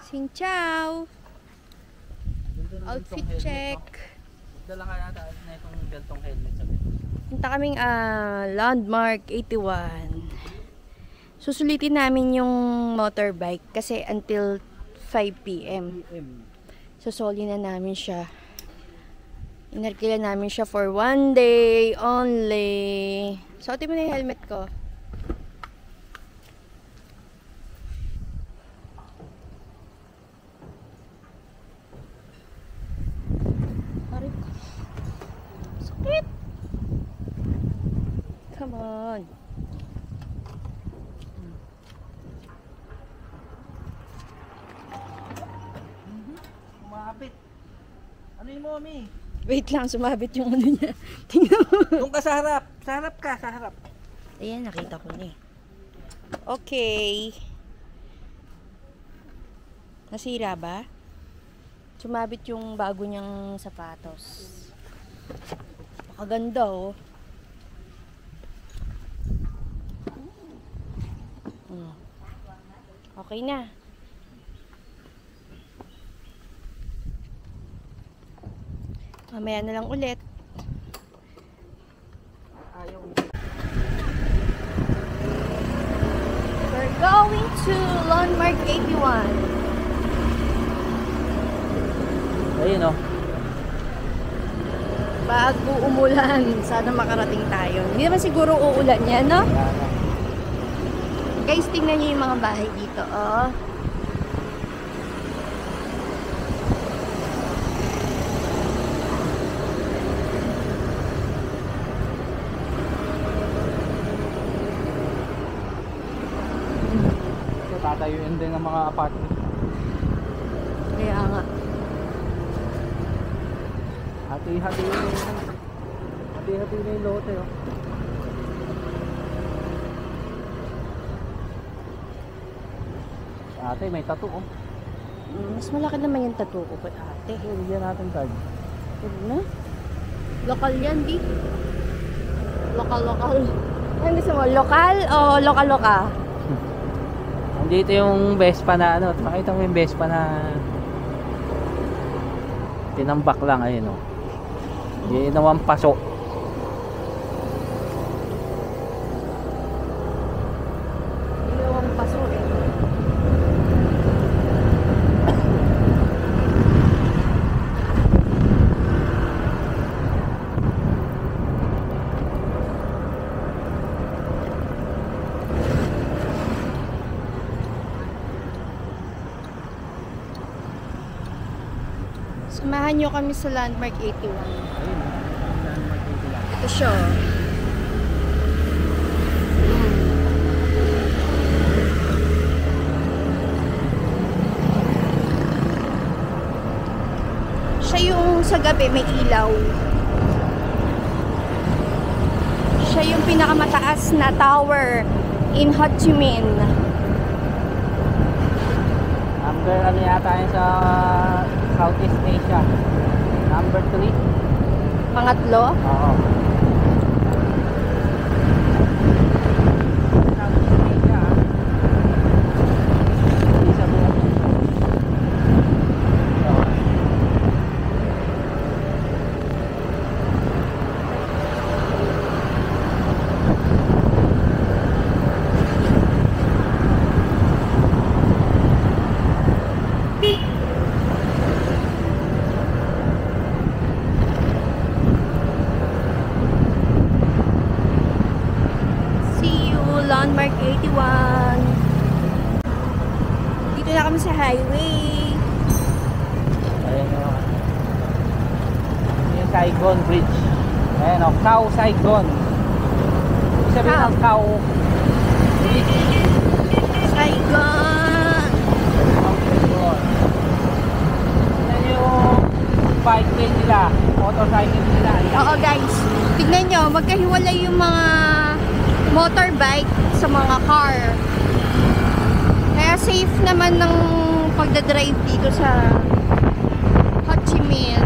Sing chow. Outfit check. Dala nga yata na itong beltong helmet sa bed. Punta kaming Landmark 81. Susulitin namin yung motorbike kasi until 5 p.m. Susuli na namin siya. Inarkila namin siya for 1 day only. Suotin mo na yung helmet ko. Sakit! Come on. Kumapit. Ano yung mommy? Wait lang, sumabit yung ano niya. Tingnan mo. Doon ka sa harap. Sa harap ka, sa harap. Ayan, nakita ko na eh. Okay. Nasira ba? Sumabit yung bago niyang sapatos. Pakaganda oh. Okay na. Mamaya na lang ulit. Ayaw. We're going to Landmark 81. Ayun o. Bago umulan, sana makarating tayo. Hindi naman siguro uulan yan, no? Guys, tingnan niyo yung mga bahay dito, oh. Tatayuin din ng mga apartment. Kaya nga. Hati-hati na yung lote oh. Ate, may tattoo oh. Mas malaki naman yung tattoo ko pa ate. Bigyan natin card. Huwag na. Lokal yan, di? Lokal. Ano gusto mo? Lokal o loka-loka? Andito yung Vespa na ano. Pakita mo yung Vespa na tinambak lang. Ayun oh. Ginawang paso. Ginawang paso eh. Samahan nyo kami sa Landmark 81. Ito siya. Siya yung sa gabi may ilaw. Siya yung pinakamataas na tower in Ho Chi Minh. Number ano yata yun sa Southeast Asia. Number 3. Pangatlo? Oo. Southeast Asia. Hindi sa buong mundo. Oo. Landmark 81. Dito na kami sa highway. Ayan o. Yung Saigon Bridge. Ayan o. Khao Saigon. Ibig sabihin ng Khao Bridge. Saigon! Khao Saigon. Ayan yung bike lane nila. Motorcycle nila. Oo guys, tignan nyo, magkahiwalay yung mga motorbike sa mga car. Kaya safe naman ng pagdadrive dito sa Ho Chi Minh.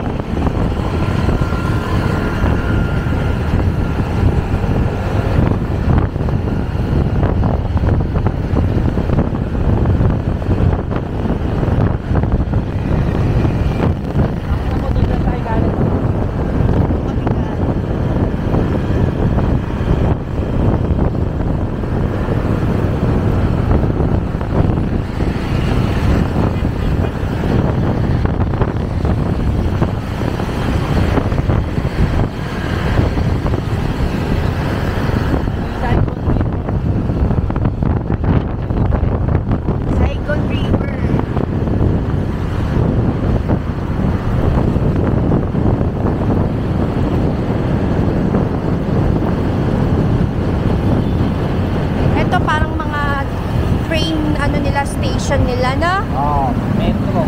Wala na? Oo, metro.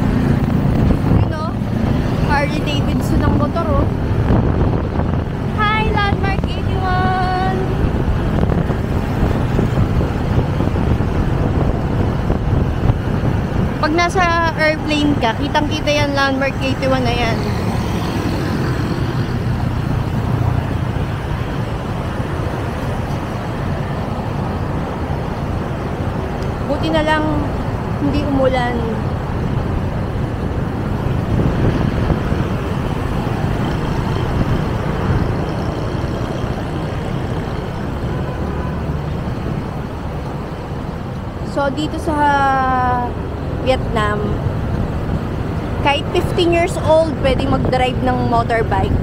Yun o. Harley Davidson ng motor oh. Hi, Landmark 81! Pag nasa airplane ka, kitang-kita yan, Landmark 81 na yan. Buti na lang hindi umulan. So dito sa Vietnam, kahit 15 years old pwedeng mag-drive ng motorbike.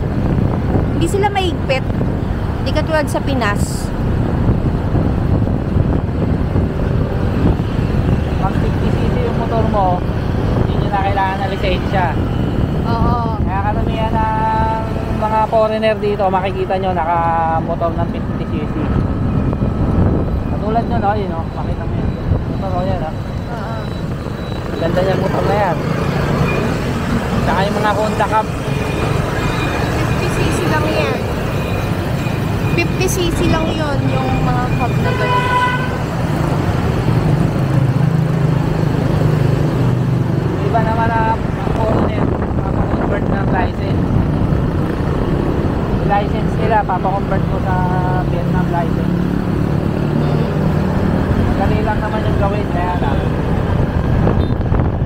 Hindi sila mahigpit. Hindi katulad sa Pinas. Pag 50cc yung motor mo, hindi nyo na kailangan na lisensya. Oo. Kaya karamihan ng mga foreigner dito, makikita nyo naka-motor ng 50cc. Katulad nyo, no? Yun, no? Makita mo yan. Motor, oh, yan, ha? Oo. Ganda niyan motor na yan. Tsaka yung mga Honda Cup. 50cc lang yan. 50cc lang yun, yung mga hub na gano'n. Iba naman na foreigner, papakonvert ng license. Yung license nila, papakonvert mo sa Vietnam license. Madali lang naman yung gawin, kaya lang.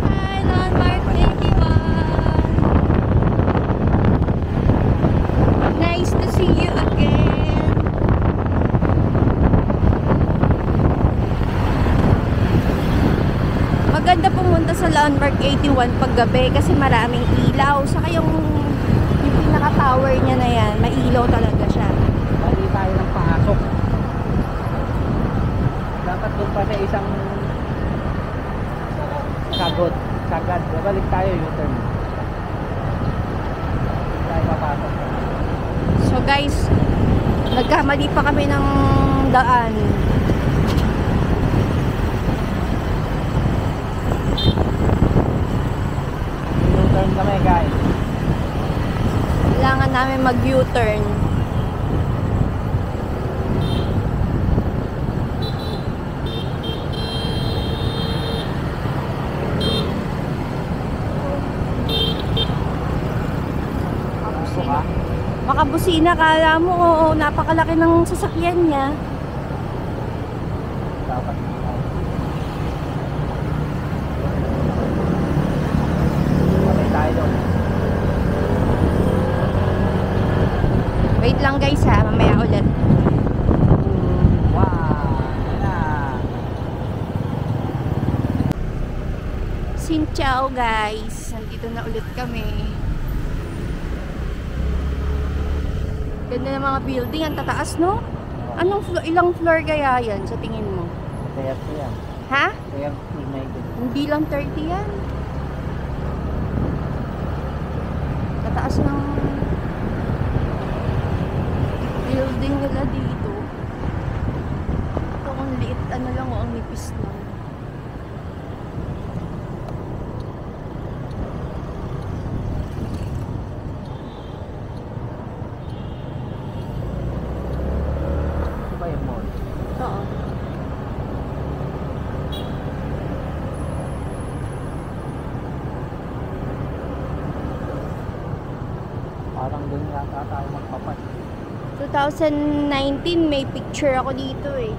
Hi, Landmark 81! Nice to see you again! Maganda pumunta sa Landmark 81 pag gabi kasi maraming ilaw. Saka yung pinaka-tower niya na yan, may ilaw talaga siya. Mali tayo ng pasok. Dapat doon pa sa isang sagad. Babalik tayo U-turn. Hindi tayo papasok. So guys, nagkamali pa kami ng daan. U-turn kami, guys. Kailangan namin mag-U-turn. Pasok, ha? Makabusina, kala mo, oo, napakalaki ng sasakyan niya. Dapat. Babalik tayo doon. Wait lang guys ha, mamaya ulit. Wow! Yan na. Xin ciao guys, nandito na ulit kami. Ganda ng mga building, ang tataas no? Ilang floor kaya yan sa tingin mo? 30 yan. Ha? 30 may good. Hindi lang 30 yan. Tataas ng building nila dito. Ito ang liit, ano lang o, ang nipis lang. Ito ba yung mall? Oo. Parang doon yata tayo magpapat. 2019 may picture ako dito eh.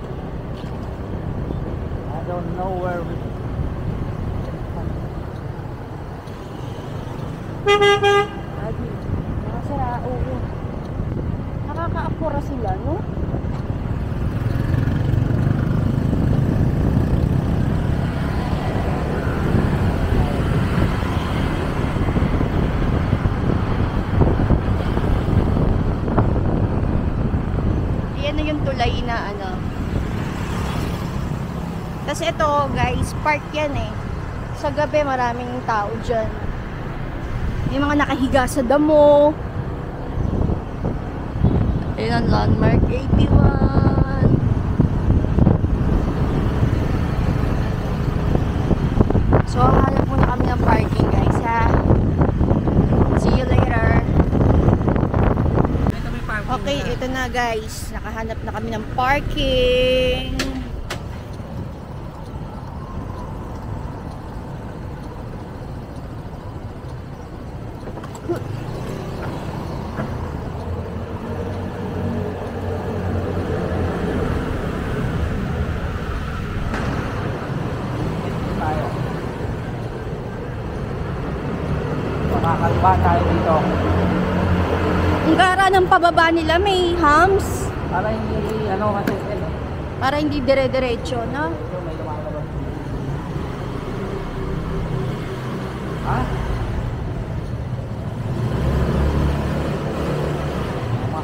I don't know where we... Adi, nakasara, oo. Nakakaapura sila, no? Yan na yung tulay na ano. Tapos ito guys, park yan eh. Sa gabi maraming tao dyan. May mga nakahiga sa damo. Ayan ang Landmark 81. So, hanap muna kami ng parking, guys, ha? See you later. Ito may parking Okay, na. ito na, guys. Nakahanap na kami ng parking. Tayo. Makakalba tayo dito. Ang gara ng pababa nila, may hams. Para hindi, ano, masisip. Para hindi dire-diretso, no? Ito, may lumalabas. Ha? Tama.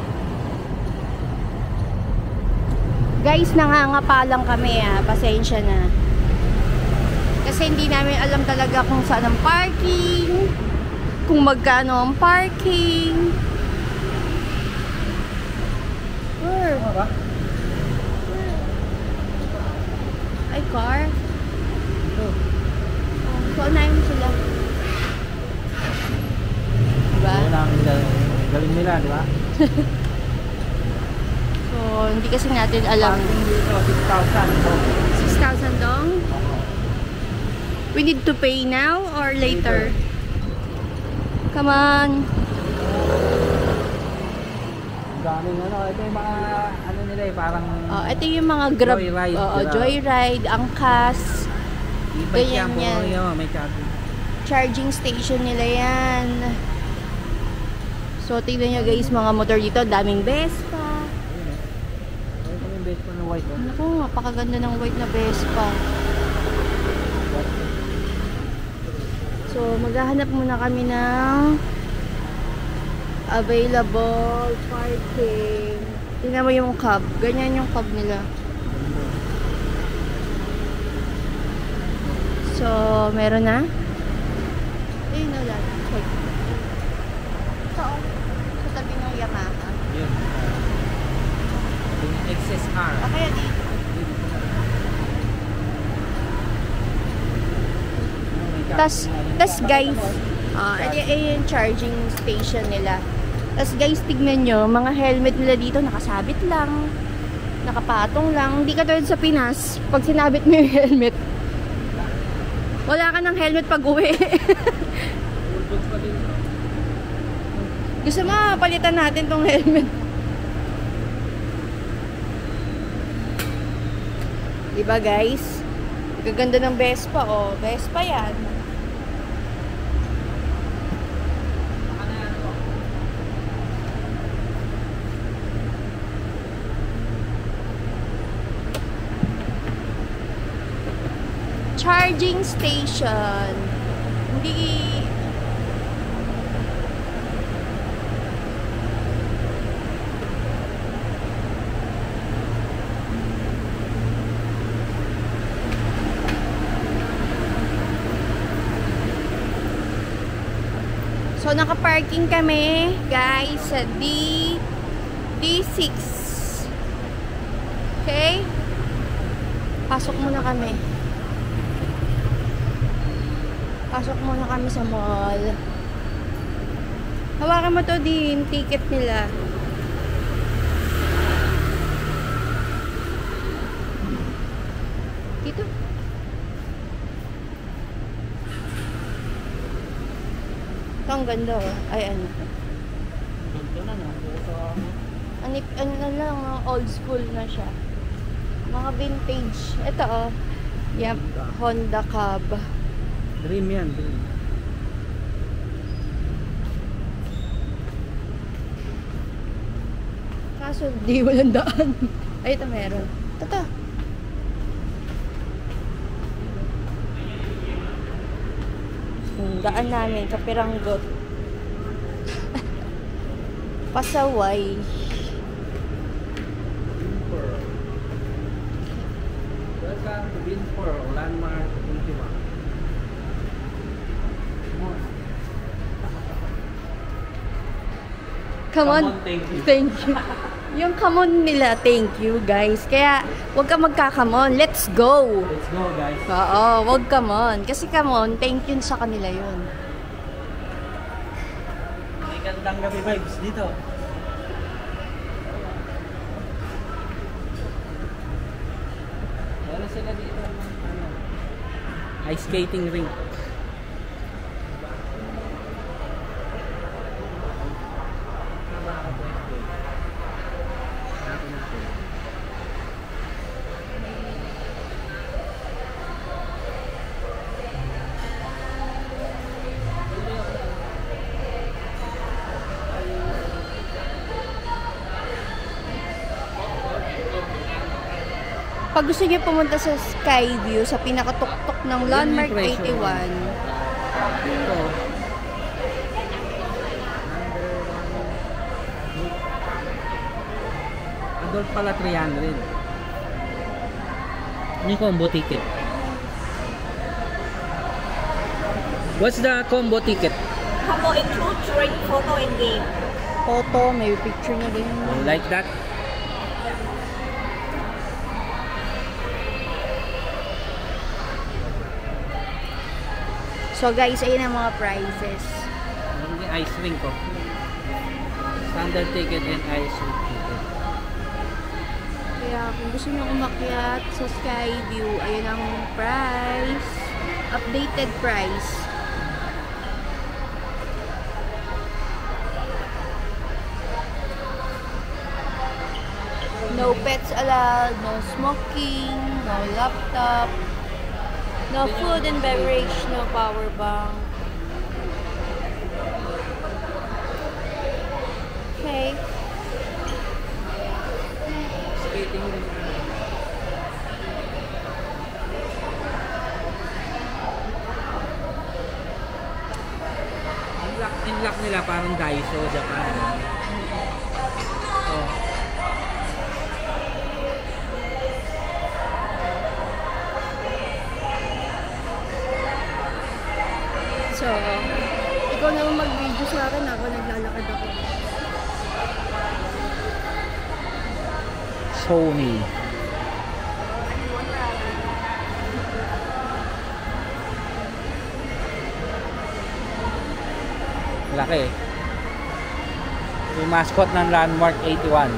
Guys, nangangapa lang kami, ha? Pasensya na. Kasi hindi namin alam talaga kung saan ang parking, kung magkano ang parking. Where? Ano ba? Ay, car? Ito. So, unahin mo sila. Diba? Yun ang galing nila, di ba? So, hindi kasi natin alam. Parking dito, 6,000. 6,000 dong? We need to pay now or later? Come on. Ang daming ano, ito yung mga ano nila eh, parang Oh, ito yung mga grab. Joyride, Oo, diba? joyride, angkas. e-bike ganyan yan, puro yan. yun, may charging. Charging station nila yan. So, tignan nyo guys, mga motor dito. Daming Vespa. Ayun eh. Ito yung best pa ng white oh. Naku, napakaganda ng white na Vespa. So, maghahanap muna kami ng available parking. Tingnan mo yung cab. Ganyan yung cab nila. So, meron na. Ayun na lang. Check. Ito, sa tabi ng Yamaha. Yun. Yung XSR. O kaya dito. Tas guys, ito yung charging station nila. Tas guys, tignan nyo, mga helmet nila dito nakasabit lang, nakapatong lang. Hindi ka tulad sa Pinas, pag sinabit mo yung helmet, wala ka ng helmet pag uwi. Gusto mo, palitan natin tong helmet. Diba guys? Gaganda ng Vespa, oh. Vespa yan. Charging station. Hindi. So, naka-parking kami, guys, sa D6. Okay? Pasok muna kami. Pasok muna kami sa mall. Hawakan mo to din, ticket nila. Dito. Ito ang ganda, oh. Ay, ano. Ito na no. Ano lang, old school na siya. Mga vintage. Ito, oh. Yep, Honda Cab. Dream yan, dream. Kaso, di walang daan. Ay, ito meron. Ito. Daan namin, Kapiranggot. Pasaway. Welcome to Binfor, Landmark 21. Come on. Thank you. Thank you. Yung kamon nila, thank you guys. Kaya, wag ka magkakamon. Let's go! Let's go, guys. Oo, wag kamon. Kasi kamon, thank you sa kanila yun. May gandang gabi vibes dito. Meron sila dito ng ice skating rink. Pag gusto niyo pumunta sa Skyview, sa pinakatuktok ng Landmark 81, Ito. Adult pala 300. Ini combo ticket. What's the combo ticket? Combo include drink, photo, and game. photo, may picture niya din. Like that? So guys, ayun ang mga prices. Meron din ice rink ko. Standard ticket and ice rink ticket. Kaya kung gusto niyo umakyat sa Skyview, ayun ang price. Updated price. No pets allowed, no smoking, no laptop, no food and beverage, no power bank. Okay. Skating rink. In-lock nila parang Daiso, Japan. Oh. So, ikaw naman mag-video sa akin, ako naglalakad ako. Sony. Laki. Yung mascot ng Landmark 81.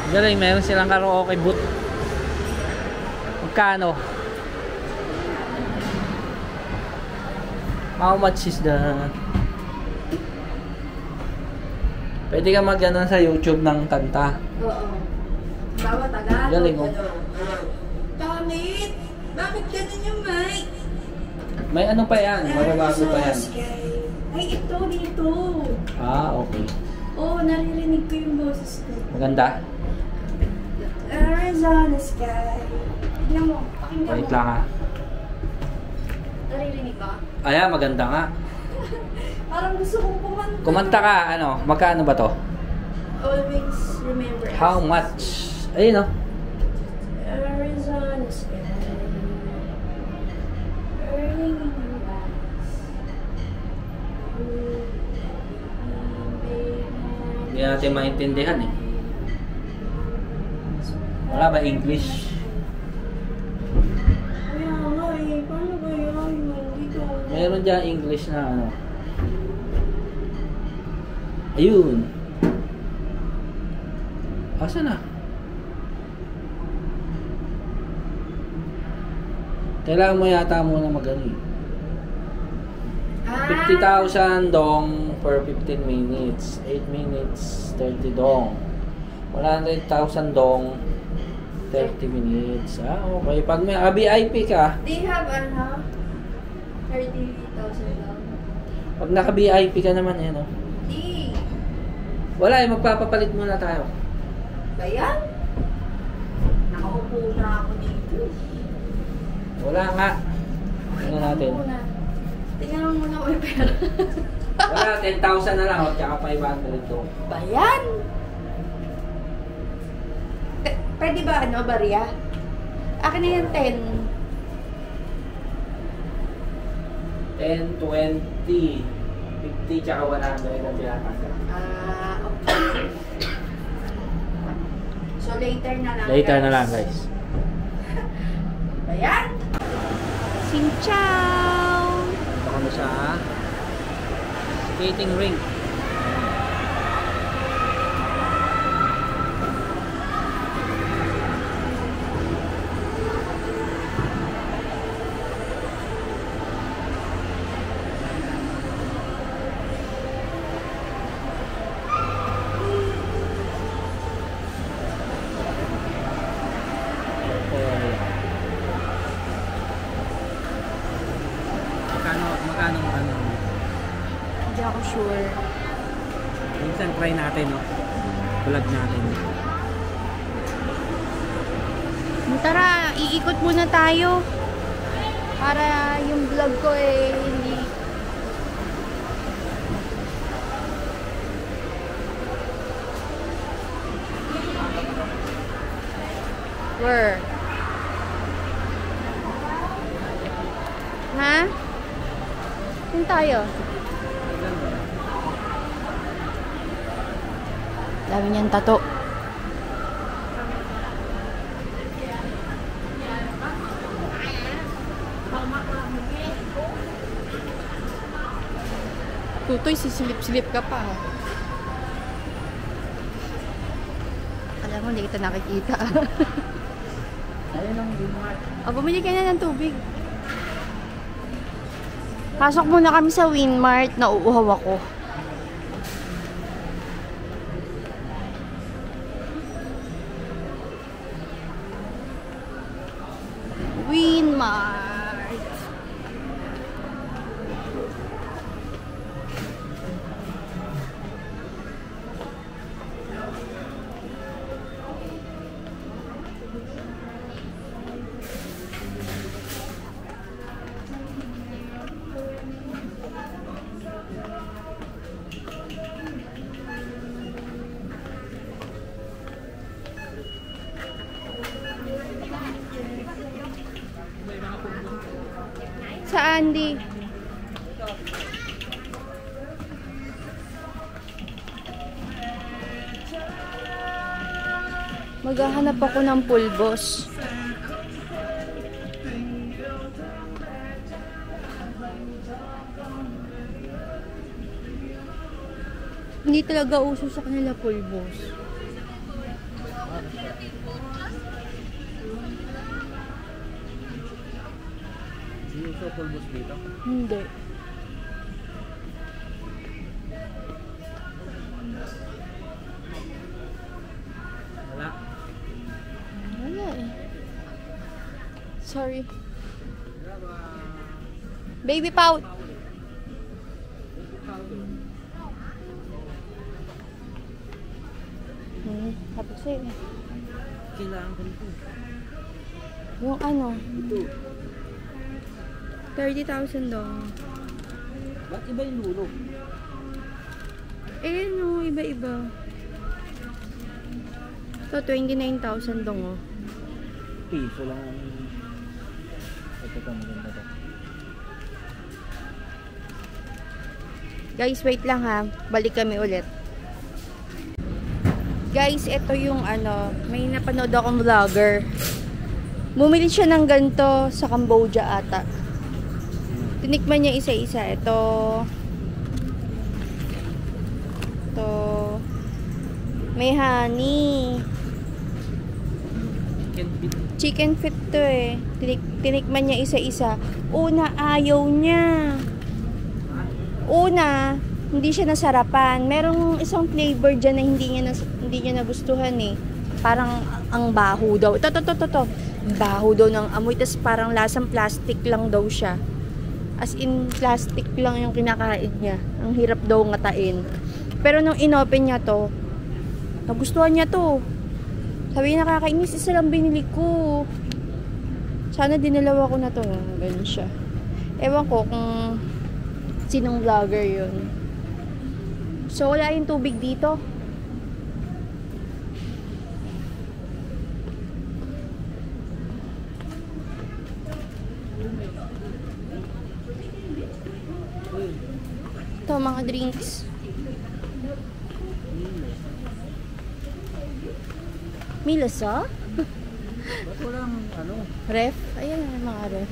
Galing, meron silang karaoke booth. Magkano? How much is that? Pwede ka mag-ganon sa YouTube ng kanta. Oo. Bawat agad. Galing, oh. Pamit! Bakit ganun yung mic? May ano pa yan? Mababago pa yan. Ay, ito dito. Ah, okay. Oo, naririnig ko yung boses ko. Maganda? Arizona sky. Tignan mo, pakinggan mo. Wait lang ha. Naririnig ba? Ayan, maganda nga. Parang gusto kong kumanta. Kumanta ka, ano? Magkano ba to? Always remember. How much? Ayun, no? Arizona sky. Earning in your eyes. Hindi natin maintindihan eh. Wala ba English? Kaya nga eh, paano ba yun? Dito. Meron dyan English na ano. Ayun. Asa na? Kailangan mo yata muna mag-ano eh. 50,000 dong per 15 minutes. 8 minutes, 30 dong. 100,000 dong, 30 minutes. Ah, okay. Pag may VIP ka, They have ano? 30,000 lang. pag naka-VIP ka naman, yan, oh. Di. Wala eh, magpapapalit muna tayo. Ba yan? Nakaupo na ako dito. Wala nga. Tingnan natin. Tingnan mo muna kung may pera. Wala, 10,000 na lang, oh, tsaka 500 to. Ba yan? Pwede ba ano, barya? Akin na yan 10. 10, 20. 50 tsaka 100 ang tinatanggap. Okay. So later na lang. Later na lang guys. Ayan. Xin ciao! Punta kami sa skating rink. Magkano ano? Hindi ako sure. Minsan try natin, no? Vlog natin. Tara, iikot muna tayo. Para yung vlog ko hindi... Where? Ha? Saan tayo? Dami niyang tato. Tutoy, sisilip-silip ka pa. Alam mo, hindi kita nakikita. Ayun ang Winmart. Bumili ka na ng tubig. Pasok muna kami sa Winmart. Nauuhaw ako. Winmart. Saan di? Maghahanap ako ng pulbos. Hindi talaga uso sa kanila pulbos. Hindi uso pulbos dito. Hindi. Wala. Wala eh. Sorry. Baby pout. Tapos eh. Kailangan ko nito. Yung ano? Ito. 30,000 daw. Ba't iba yung lulo? Eh no, iba-iba. Ito, 29,000 daw oh. Piso lang ang... Ito pa maganda to. Guys, wait lang ha. Balik kami ulit. Guys, ito yung ano, may napanood akong vlogger. Bumili siya ng ganito sa Cambodia ata. Tinikman niya isa-isa. Ito. May honey. Chicken feet to eh. Tinikman niya isa-isa. Una, ayaw niya. Una, hindi siya nasarapan. Merong isang flavor dyan na hindi niya nagustuhan eh. Parang ang baho daw. Ito. Baho daw ng amoy. Tapos parang lasang plastic lang daw siya. As in, plastic lang yung kinakain niya. Ang hirap daw ngatain. Pero nung inopen niya to, nagustuhan niya to. Sabi niya, nakakainis, isa lang binili ko. Sana dinalawa ko na to. Ganun siya. Ewan ko kung sinong vlogger yun. So, wala yung tubig dito. Ito, mga drinks. Milos, oh? Ba't walang ano? Ref? Ayan ang mga ref.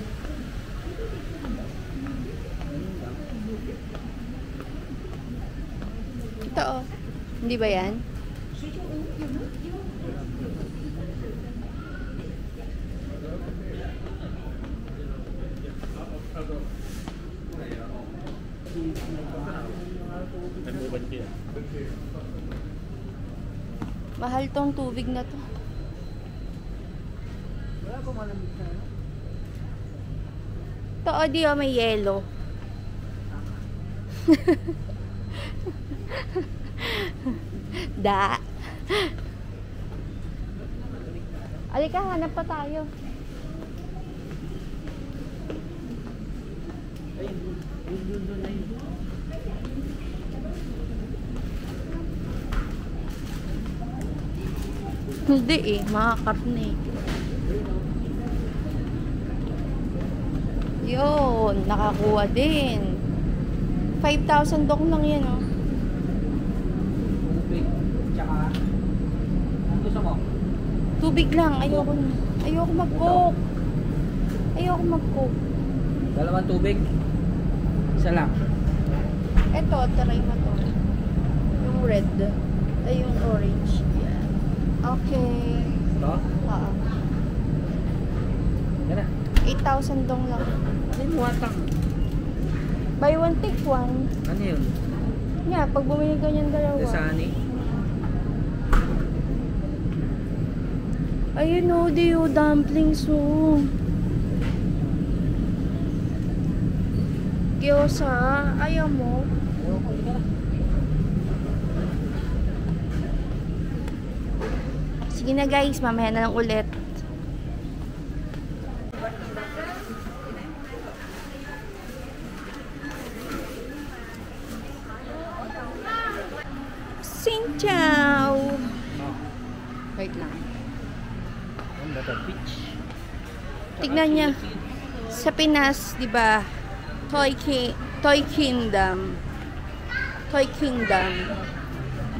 Ito, oh. Hindi ba yan? Mahal tong tubig na to. Wala pa malamig na. Ito, oh, di, oh, may yelo. Da. Alika, hanap pa tayo. Ay, dun na yun. Hindi eh, mga karne. Yun, nakakuha din. 5,000 dong lang yan, oh. Tubig. Tsaka, ano gusto mo? Tubig lang, ayoko na. Ayoko mag-coke. Ayoko mag-coke. Dalawang tubig? Isa lang. Eto, try mo to. Yung red. Ay, yung orange. Yan. Okay. Ito? Oo. Yan na. 8,000 dong lang. Ano yung watang? Buy one, take one. Ano yun? Yeah, pag bumili ganyan dalawa. Dasani? Ayun o, di o, dumplings o. Gyoza, ayaw mo. Sige na guys, mamaya na lang ulit. Xin chào. Wait lang. Peach. Tignan niya. Sa Pinas, 'di ba? Toy Kingdom. Toy Kingdom.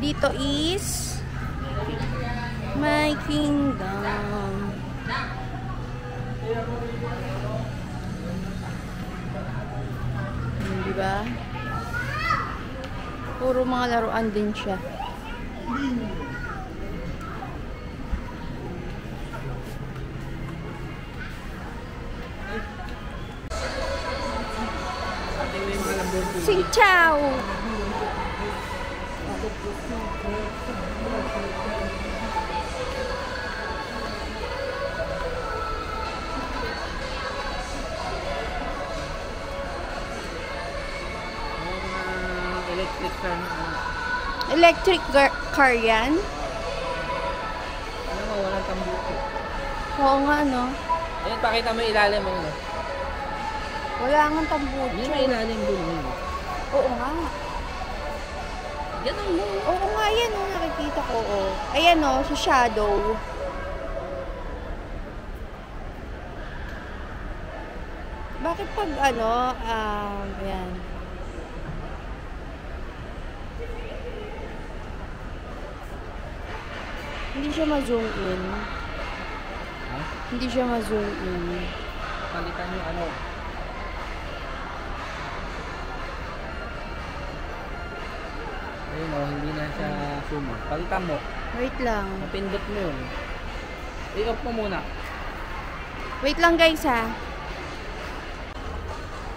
Dito is My Kingdom. Di ba? Puro mga laruan din siya. Xin chào. Electric car na. Electric car yan? Alam mo, walang tambuko. Oo nga, no? Ayun, pakita mo yung ilalim mo. No? Wala nga tambucho. Hindi may ilalim dun. Oo nga. Ganun mo. Oo nga, yan o. Nakikita ko, o. Ayan o, sa shadow. Bakit pag ano, ayan. Hindi siya ma-zoom in. Ha? Hindi siya ma-zoom in. Palitan yung ano. Ayun o, hindi na siya zoom. Palitan mo. Wait lang. Napindot mo yun. I-off mo muna. Wait lang guys ha.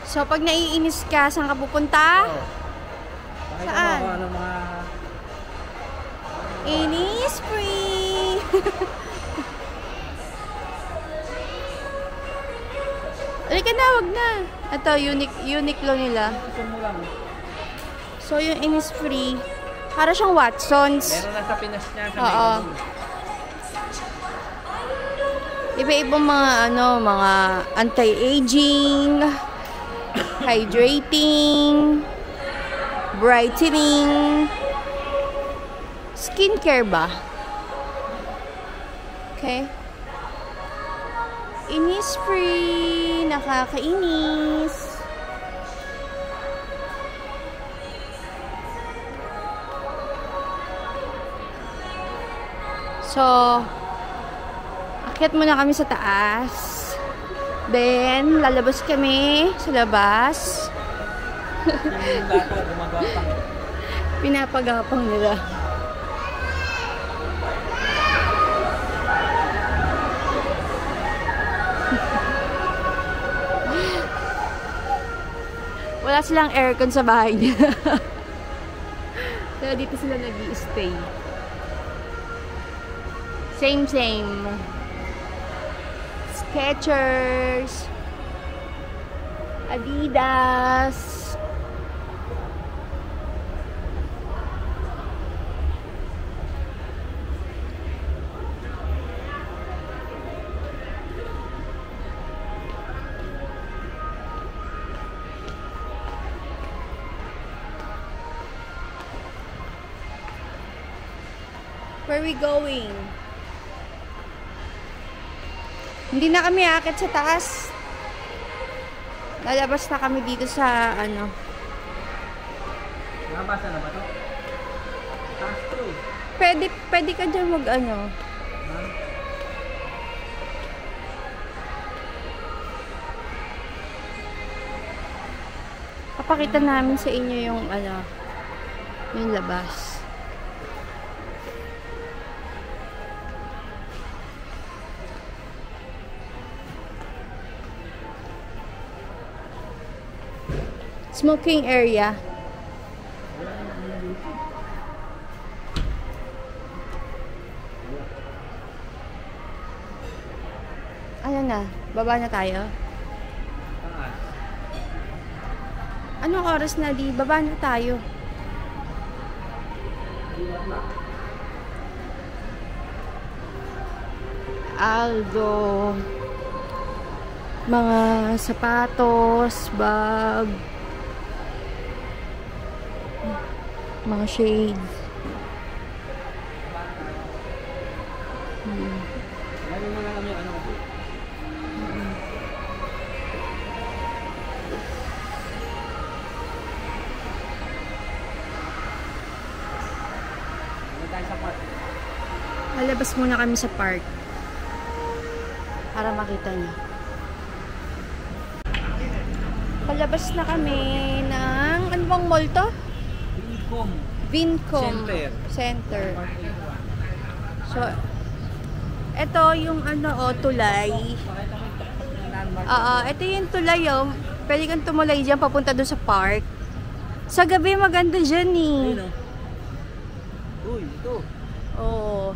So pag naiinis ka, saan ka pupunta? Oo. Pakita Saan? mo kung ano mga... Innisfree! Halika na, wag na. Ito, Uniqlo nila. Gusto mo lang. So yung Innisfree, para siyang Watsons. Meron na sa Pinas niya. Sa Oo. Iba-ibang mga ano, mga anti-aging, hydrating, brightening, skincare ba? Okay. Innisfree, nakakainis. So, akyat muna kami sa taas. Then, lalabas kami sa labas. Yung bata, gumagapang. Pinapagapang nila. Wala silang aircon sa bahay nila. Kaya dito sila nag-i-stay. Same. Skechers. Adidas. Where are we going? Hindi na kami aakit sa taas. Lalabas na kami dito sa ano. Nabasa na ba ito? Taas to eh. Pwede ka dyan mag ano. Papakita namin sa inyo yung ano, yung labas. Smoking area. Ano na? Baba na tayo? Taas. Anong oras na di? Baba na tayo. Aldo. Mga sapatos, bag. Mga shades. Lalo mo na kami ano kasi. Tayo sa park. Lalabas muna kami sa park. Para makita niyo. Palabas na kami ng ano bang mall to? Vincom Center. So, ito yung ano, tulay. Ito yung tulay, oh. Pwede kang tumulay dyan, papunta doon sa park. Sa gabi, maganda dyan, eh. Ayun, oh. Uy, ito. Oo.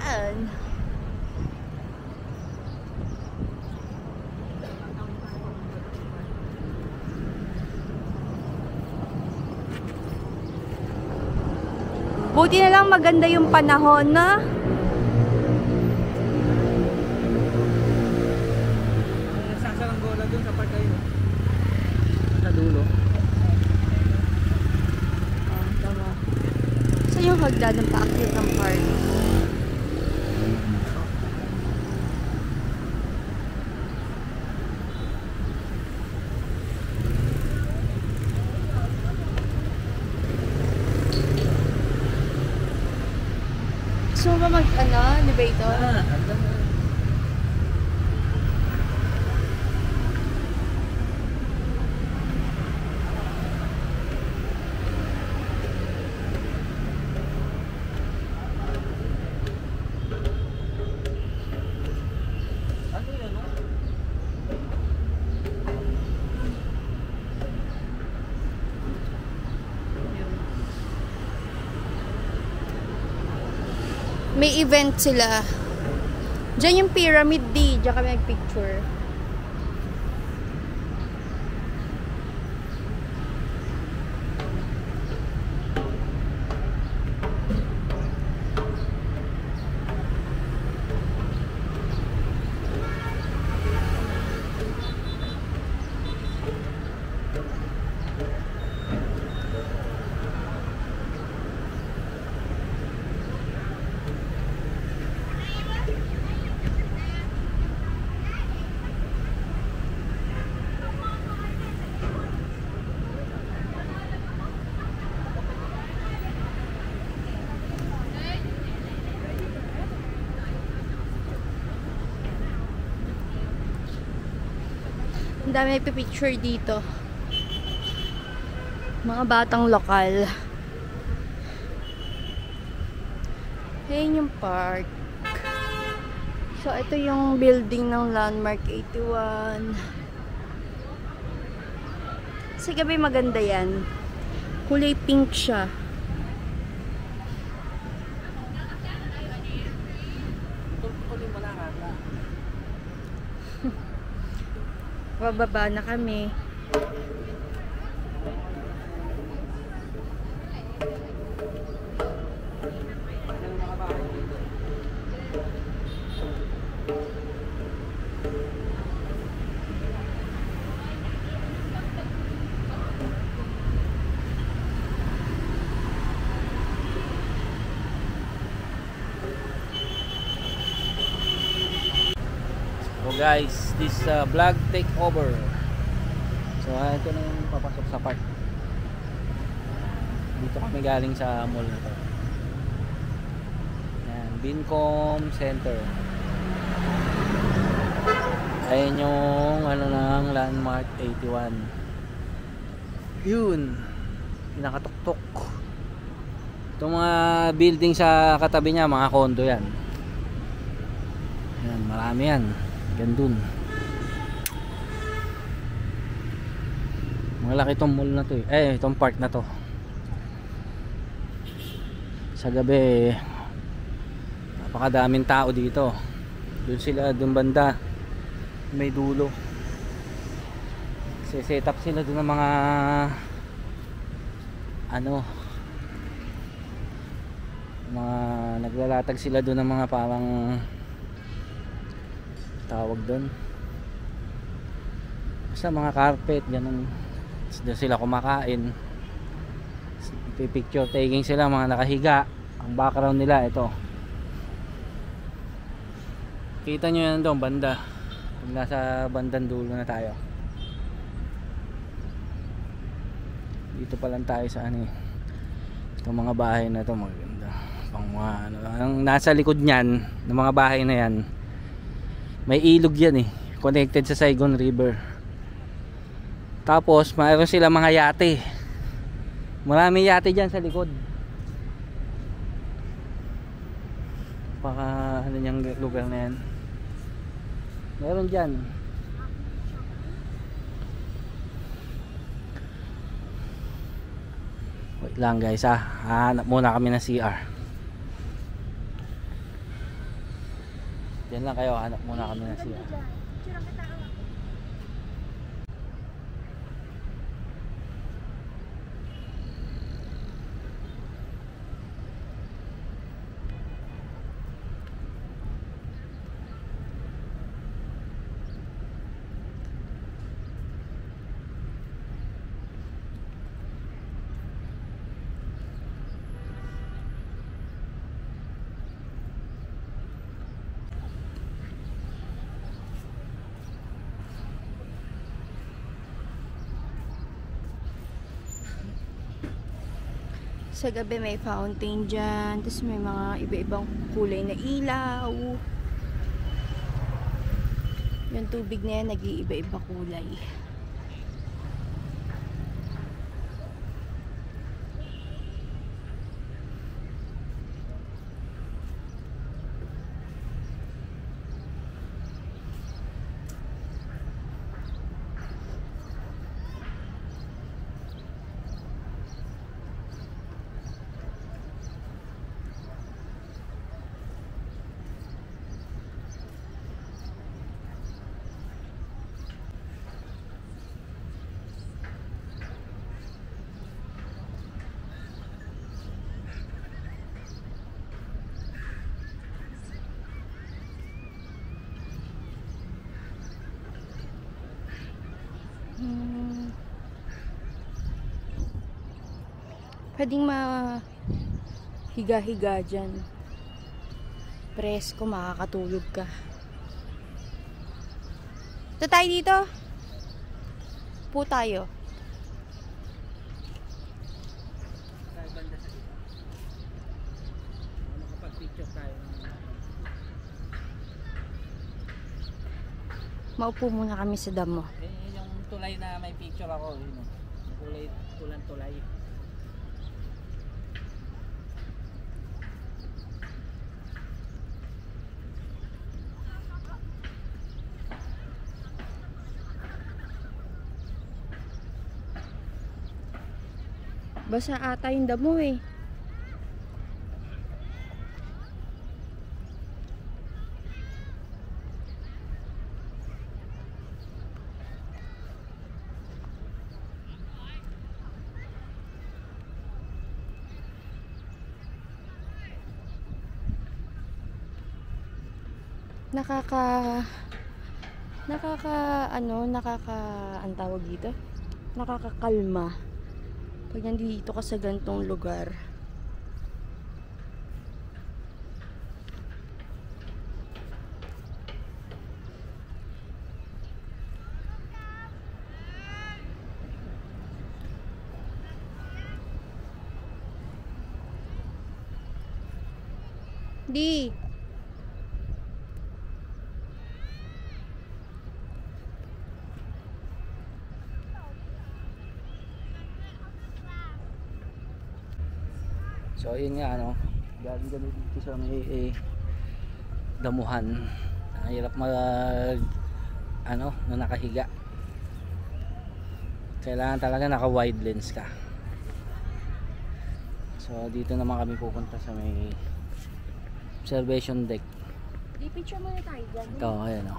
Yan. Buti na lang maganda yung panahon, na. Nagsasaranggola dun sa park ayun. Sa dulo. Tama. Saan yung hagdan ng paakyat ng park? Gusto mo ba elevator? Ano yun, no? May event sila. Diyan yung Pyramid D. Diyan kami nag-picture. Ang dami nagpipicture dito. Mga batang lokal. Ayan yung park. So, ito yung building ng Landmark 81. Sa gabi maganda yan. Kulay pink siya. Bababa na kami. So guys, this vlog take over. So ito na yung papasok sa park. Dito kami galing sa mall na to. Yan, Bincom Center. Ayan yung ano ng Landmark 81. Yun, pinakatuktok. Itong mga building sa katabi niya, mga condo yan. Yan, marami yan. Gandun. Malaki tong mall na to eh. Itong park na to. Sa gabi, napakadaming tao dito. Doon sila, doon banda. May dulo. Set up sila doon ng mga mga naglalatag sila doon ng mga parang tawag doon sa mga carpet, ganun. Doon sila kumakain, picture taking sila, mga nakahiga. Ang background nila ito, kita nyo yan doon banda, nasa bandang dulo na tayo. Dito pa lang tayo sa itong mga bahay na to, maganda pang mga ang nasa likod niyan ng mga bahay na yan. May ilog yan connected sa Saigon River. Tapos mayroon sila mga yate. Maraming yate dyan sa likod. Baka niyang lugar na yan. Meron dyan. Wait lang guys hanap muna kami ng CR. Diyan lang kayo, hanap muna kami ng CR. Sa gabi may fountain dyan. Tapos may mga iba-ibang kulay na ilaw. Yung tubig na yan, nag-iiba-iba kulay. Pwedeng mahiga-higa dyan. Presko, makakatulog ka. Ito tayo dito. Po tayo. Makapag-picture tayo. Maupo muna kami sa damo. Yung tulay na may picture ako. Yun, oh. Kulay, tulan-tulay. Basa ata yung damo eh. Ang tawag dito? Nakakakalma pag nandito ka sa gantong lugar. Di So yun nga ano, galing kami dito sa may damuhan. Ang hirap mag ano, na nakahiga. Kailangan talaga naka wide lens ka. So dito naman kami pupunta sa may observation deck. Di picture muna tayo dyan. Ito, ayan o.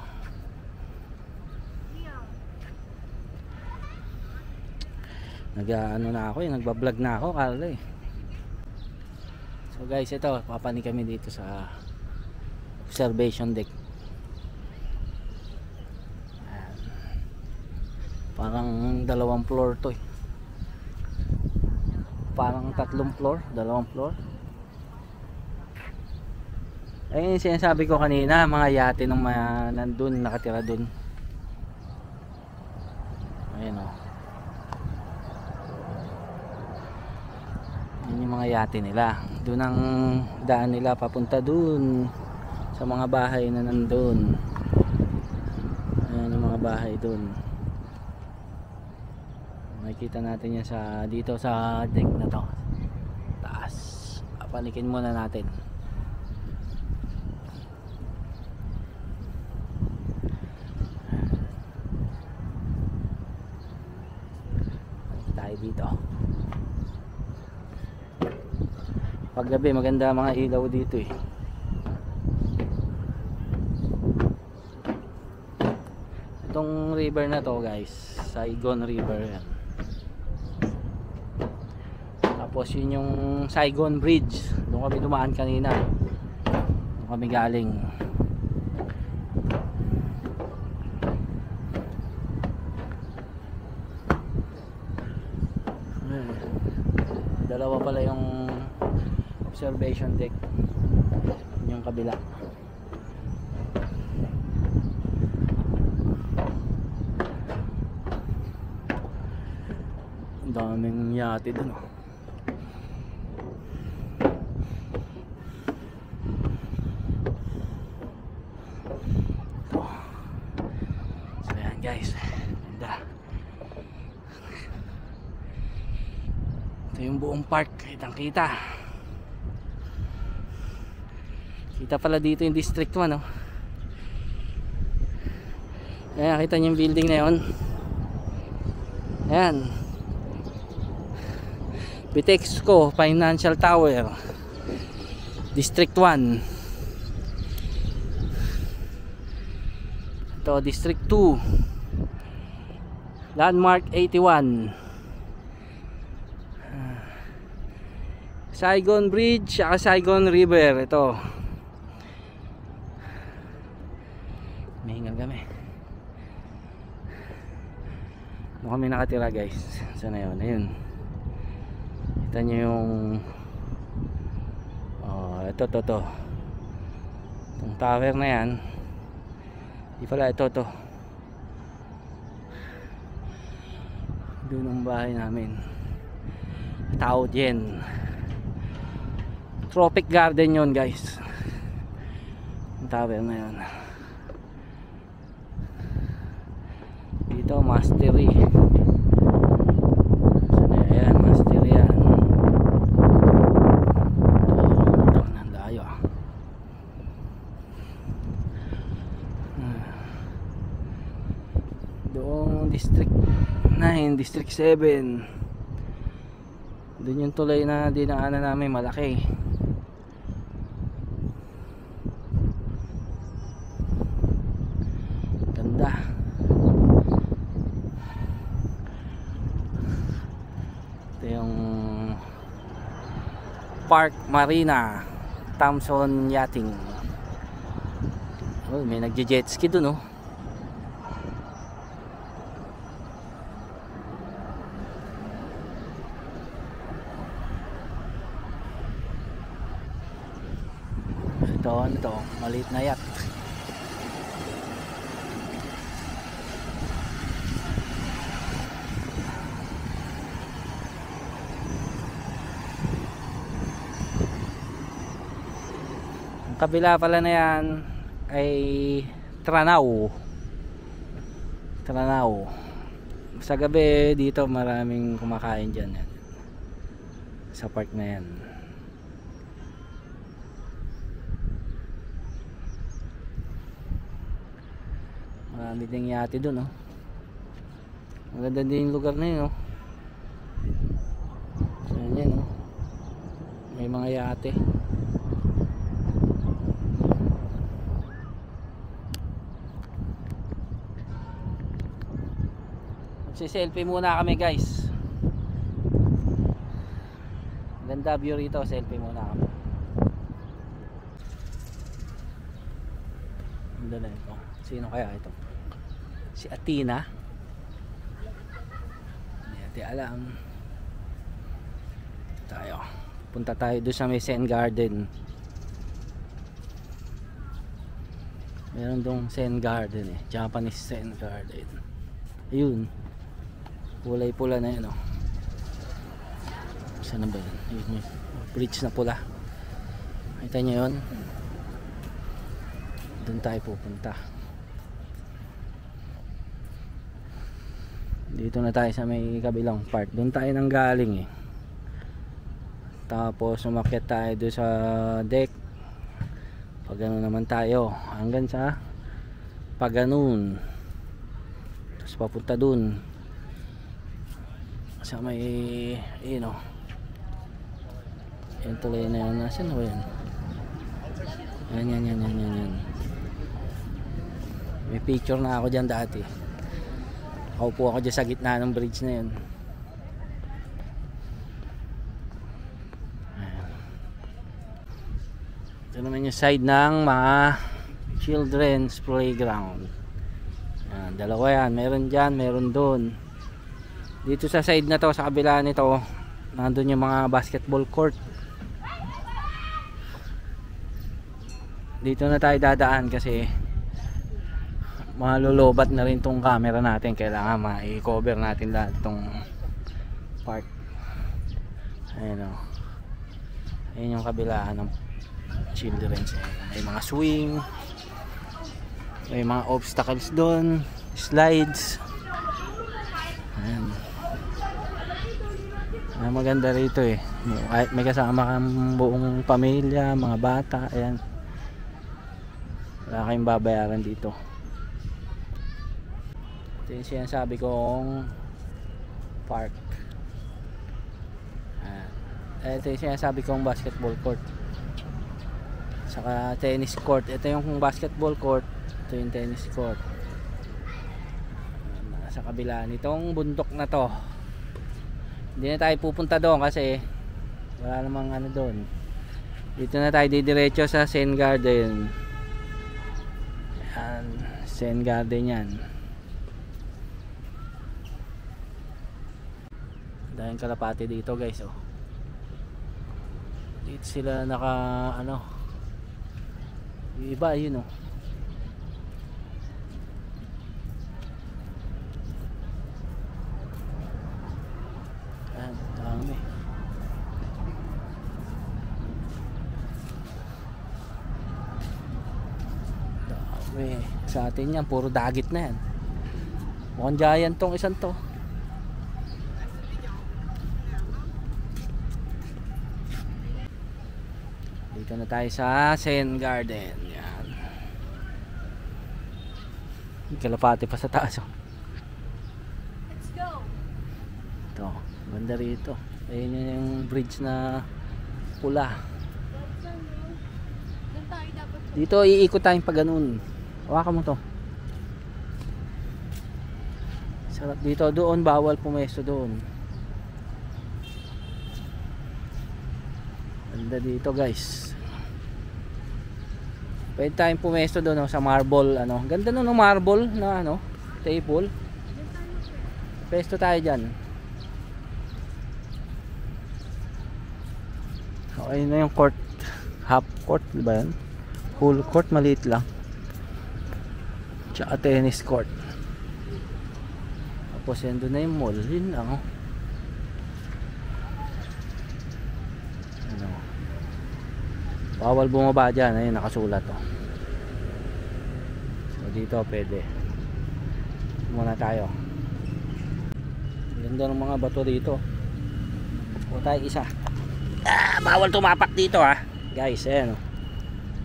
Nag-ano na ako eh, nagbablog na ako kala eh. So guys, ito, papanik kami dito sa observation deck. Ayan. Parang 2 floor to eh. Parang 3 floor, 2 floor. Ayun yung sinasabi ko kanina, mga yate ng mga nandun, nakatira dun. Ayan o. Yun yung mga yate nila. Doon ang daan nila papunta dun sa mga bahay na nandun. Ayan yung mga bahay dun. Makikita natin yan sa, dito sa deck na to. Taas. Panikin muna natin. Tayo dito. Paggabi maganda mga ilaw dito eh. Itong river na to guys, Saigon River yan. Tapos yun yung Saigon Bridge. Doon kami dumaan kanina. Doon kami galing. Dalawa pala yung observation deck, yung kabila. Ang daming yate dun oh. So yan guys, ganda. Ito yung buong park, kitang kita. Kita pala dito yung District 1 oh. Ayan, nakita niyo yung building na yun. Ayan, Bitexco Financial Tower, District 1. Ito District 2, Landmark 81, Saigon Bridge at Saigon River. Ito mahingal kami. Doon kami nakatira guys. Saan na yun? Ayun. Kita nyo yung ito itong tower na yan. Di pala ito doon ang bahay namin. Tao Jen. Tropic Garden yon guys. Yung tower na yan. Ito mastery. Sana yan, mastery yan. Ito nang layo. Doong district 9, district 7. Doon yung tulay na dinaanan namin, malaki. Ganda. Ito yung Park Marina, Thompson Yachting. Oh, may nagje-jet ski dun, oh. Ito, ano to? Maliit na yacht. Ang kabila pala na yan ay Tranao. Tranao. Sa gabi dito maraming kumakain dyan yan. Sa park na yan. Marami ding yate dun, oh. Maganda din yung lugar na yun, oh. Ayan yan, oh. May mga yate. Magsi-selfie muna kami, guys. Ganda view rito, selfie muna kami. Ganda na ito. Sino kaya ito? Si Athena. Hindi natin alam. Tayo. Punta tayo doon sa may Zen Garden. Meron doon Zen Garden, eh. Japanese Zen Garden. Ayun. Kulay pula na yun, oh. Saan na ba yun? Ayun, bridge na pula. Kita nyo yun? Doon tayo pupunta. Dito na tayo sa may kabilang part. Doon tayo nang galing, eh. Tapos umakyat tayo doon sa deck. Pagano naman tayo hanggang sa Paganon. Tapos papunta doon sa may, you know, yung tulay na yan. Nasaan na ba yan? Yan. May picture na ako dyan dati. Kaupo ako dyan sa gitna ng bridge na yun. Ito naman yung side ng mga children's playground. Yan, dalawa yan. Meron dyan, meron doon. Dito sa side na to, sa kabila nito, nandun yung mga basketball court. Dito na tayo dadaan kasi malulubat na rin tong camera natin. Kailangan ma-cover natin lahat itong park. Ayan, o. Ayan yung kabilaan ng children's. May mga swing, may mga obstacles doon, slides. Ayan. Maganda rito, eh. May kasama kang buong pamilya, mga bata. Ayan, wala kayong babayaran dito. Ito yung sinasabi kong park. Ito yung sinasabi kong basketball court, saka tennis court. Ito yung basketball court, ito yung tennis court. Sa kabila nitong bundok na to. Hindi na tayo pupunta doon kasi wala namang ano doon. Dito na tayo didiretso sa Zen Garden. Ayan, Zen Garden yan. Dahil kalapati dito, guys, oh. Dito sila naka ano, yung iba yun, oh. Ayan, dami. Dami. Sa atin yan, puro dagit na yan. Mukhang giant tong isang to. Dito na tayo sa Zen Garden. Yan. May kalapati pa sa taas. Oh. Let's go! Ito, ganda rito. Ayun yung bridge na pula. Doon tayo dapat. Dito iikot tayong pa ganun. Hawakan mo to. Sarap dito. Doon bawal pumesto doon. Ganda dito guys. Pwede tayong pumesto doon sa marble ano. Ganda no marble na ano, table. Pesto tayo diyan. Okay na yung court. Half court, di ba yan? Full court, maliit lang. Tsaka tennis court. Tapos yan doon na yung mall. Yun lang oh. Ano. Bawal bumaba dyan. Ayun nakasulat oh. So dito pwede. Muna tayo. Ganda ng mga bato dito. O tayo isa. Bawal tumapak dito ha. Guys, ayan oh.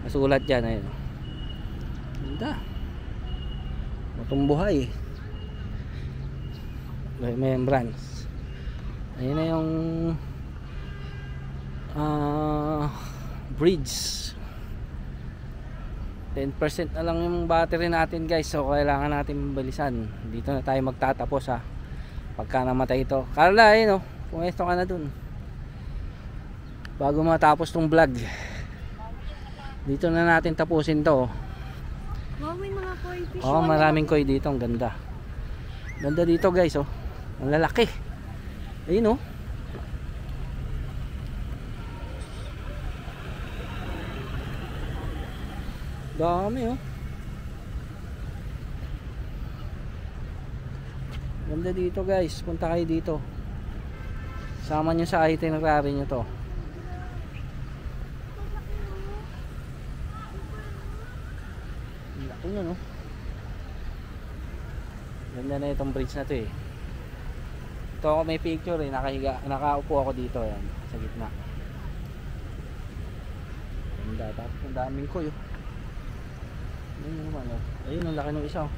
Nasulat dyan. Ayun oh. Ganda. Matumbuhay. Membranes. Ayun na yung bridge. 10% na lang yung battery natin guys. So kailangan natin bilisan. Dito na tayo magtatapos ha. Pagka namatay ito. Carla, ayun oh. Pumesto ka na dun. Bago matapos tong vlog. Dito na natin tapusin to. Wow, may mga koi fish. Oh, maraming koi dito. Ang ganda. Ganda dito guys oh. Ang lalaki. Ayun oh. Dami oh. Ganda dito guys. Punta kayo dito. Sama nyo sa itinerary nyo to. Laki nyo no. Ganda na itong bridge na to eh. Ito ako may picture eh. Nakaupo ako dito yan. Sa gitna. Ganda. Tapos ang daming koy oh. Ayun naman oh. Ayun ang laki ng isa oh.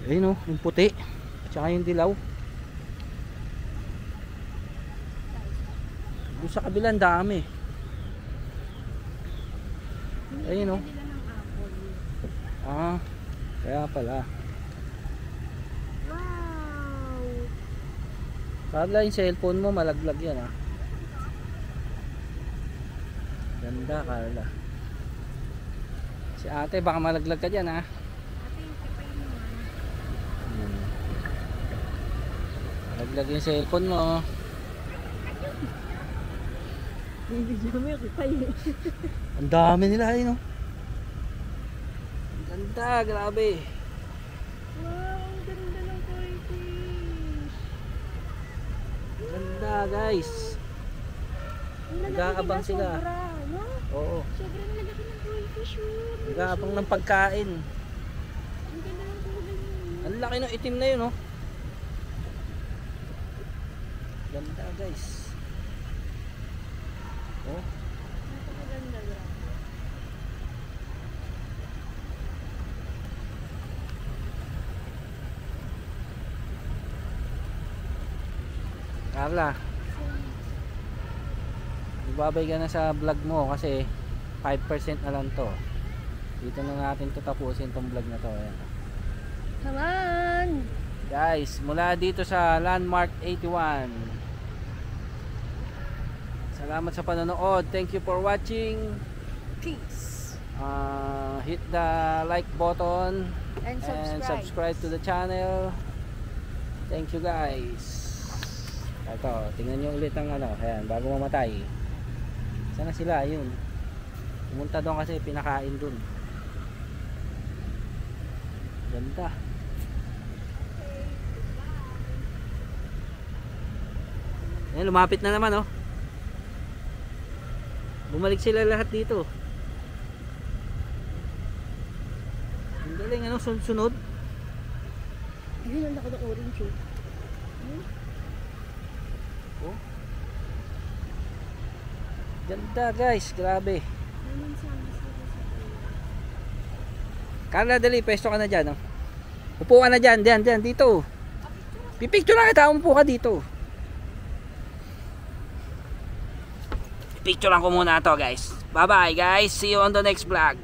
Ayun oh. Yung puti. Tsaka yung dilaw. Doon sa kabilang dami. Ayun oh. Ah. Kaya pala. Wow! Carla, yung cellphone mo malaglag yan ah. Ganda Carla. Si ate baka malaglag ka dyan ah. Malaglag yung cellphone mo. Bibigyan mo yung kita eh. Ang dami nila ayun oh. Ang ganda, grabe. Wow, ang ganda ng koi fish. Ang ganda guys. Ang lalaki Nag-aabang nila, sila. Sobra, no? Oo. Sobrang lalaki ng koi fish oh. Nag-aabang ng pagkain. Ang ganda ng kulay niya. Ang laki ng itim na yun oh. Ganda guys. Oh. Napakaganda, grabe. Carla, ibabay ka na sa vlog mo kasi 5% na lang to. Dito na natin to tapusin tong vlog na to. Ayan. Come on! Guys, mula dito sa Landmark 81. Salamat sa panonood. Thank you for watching. Peace! Hit the like button And subscribe to the channel. Thank you guys. Ito, tingnan nyo ulit ang ano, ayan, bago mamatay. Sana sila, ayun. Pumunta doon kasi pinakain doon. Ganda. Ayan, lumapit na naman oh. Bumalik sila lahat dito. Ang galing, ano, sunod-sunod. Yun, ang laki ng orange eh. Oh. Ganda guys, grabe. Carla, dali, pesto ka na dyan. Oh. Upo ka na dyan, dito. Pipicture na kita, umupo ka dito. Picture lang ko muna to guys. Bye bye guys, see you on the next vlog.